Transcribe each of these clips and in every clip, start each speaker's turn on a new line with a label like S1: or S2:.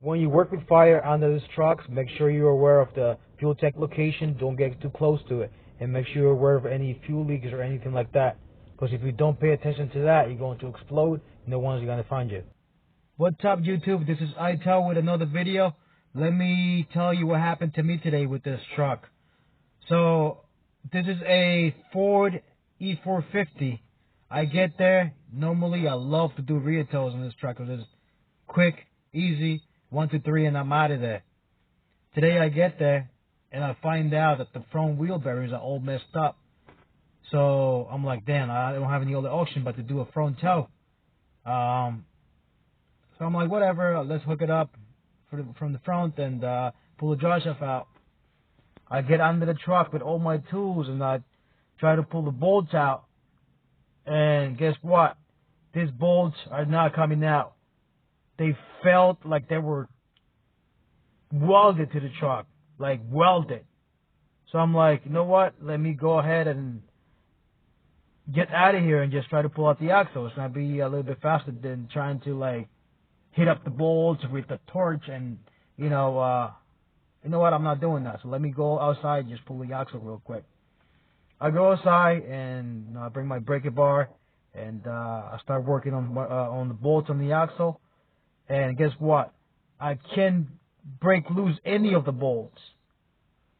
S1: When you work with fire under these trucks, make sure you're aware of the fuel tank location. Don't get too close to it. And make sure you're aware of any fuel leaks or anything like that. Because if you don't pay attention to that, you're going to explode. No one's going to find you. What's up, YouTube? This is iTel with another video. Let me tell you what happened to me today with this truck. So, this is a Ford E450. I get there. Normally, I love to do rear tows on this truck because it's quick, easy, 1, 2, 3, and I'm out of there. Today, I get there, and I find out that the front wheel bearings are all messed up. So, I'm like, damn, I don't have any other option but to do a front tow. So I'm like, whatever, let's hook it up from the front and pull the dry shaft out. I get under the truck with all my tools and I try to pull the bolts out. And guess what? These bolts are not coming out. They felt like they were welded to the truck, like welded. So I'm like, you know what? Let me go ahead and get out of here and just try to pull out the axle. It's gonna be a little bit faster than trying to like hit up the bolts with the torch and you know what? I'm not doing that. So let me go outside and just pull the axle real quick. I go outside and I bring my breaker bar and I start working on the bolts on the axle. And guess what? I can't break loose any of the bolts.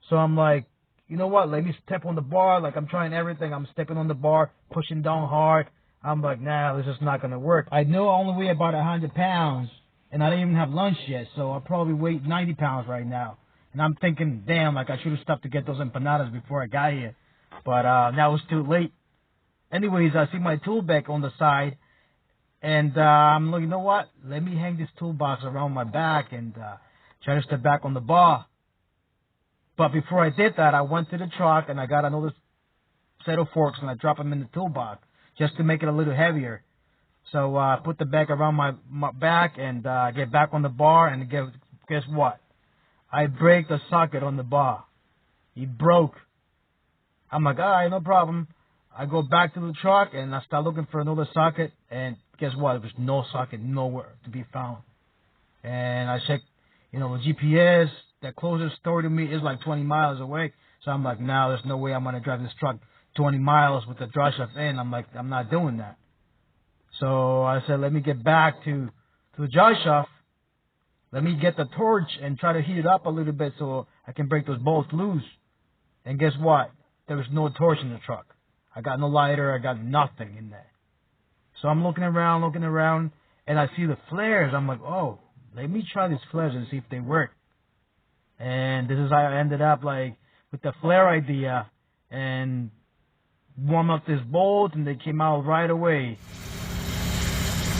S1: So I'm like, you know what? Let me step on the bar. Like I'm trying everything. I'm stepping on the bar, pushing down hard. I'm like, nah, this is not going to work. I know I only weigh about 100 pounds, and I didn't even have lunch yet, so I probably weigh 90 pounds right now. And I'm thinking, damn, like I should have stopped to get those empanadas before I got here. But now it's too late. Anyways, I see my tool bag on the side, and I'm like, you know what? Let me hang this toolbox around my back and try to step back on the bar. But before I did that, I went to the truck, and I got another set of forks, and I dropped them in the toolbox just to make it a little heavier. So I put the bag around my back and get back on the bar, and guess what? I break the socket on the bar. It broke. I'm like, all right, no problem. I go back to the truck, and I start looking for another socket, and guess what? There was no socket nowhere to be found. And I checked, the GPS. The closest store to me is like 20 miles away. So I'm like, no, there's no way I'm going to drive this truck 20 miles with the dry shaft in. I'm like, I'm not doing that. So I said, let me get back to the dry shaft. Let me get the torch and try to heat it up a little bit so I can break those bolts loose. And guess what? There was no torch in the truck. I got no lighter. I got nothing in there. So I'm looking around, and I see the flares. I'm like, oh, let me try these flares and see if they work. And this is how I ended up, like, with the flare idea and warm up this bolt, and they came out right away.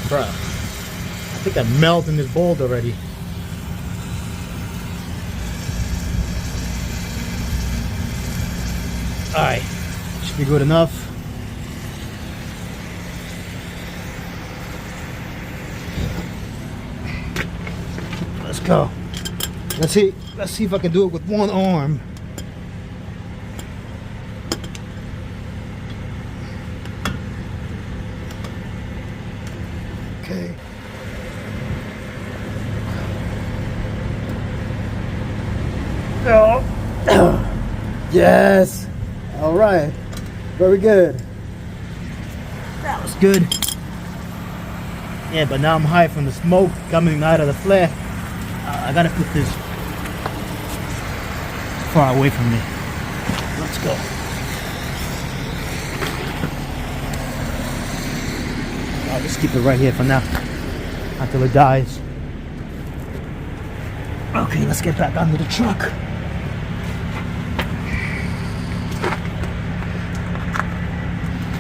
S1: Bruh, I think I'm melting this bolt already. Alright, should be good enough. Let's go. Let's see if I can do it with one arm. Okay. Oh. Yes. All right. Very good. That was good. Yeah, but now I'm high from the smoke coming out of the flare. I gotta put this far away from me. Let's go. I'll just keep it right here for now until it dies. Okay, let's get back under the truck.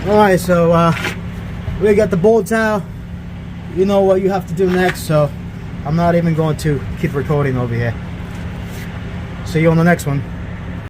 S1: Alright, so we got the bolts out. You know what you have to do next, so I'm not even going to keep recording over here. See you on the next one.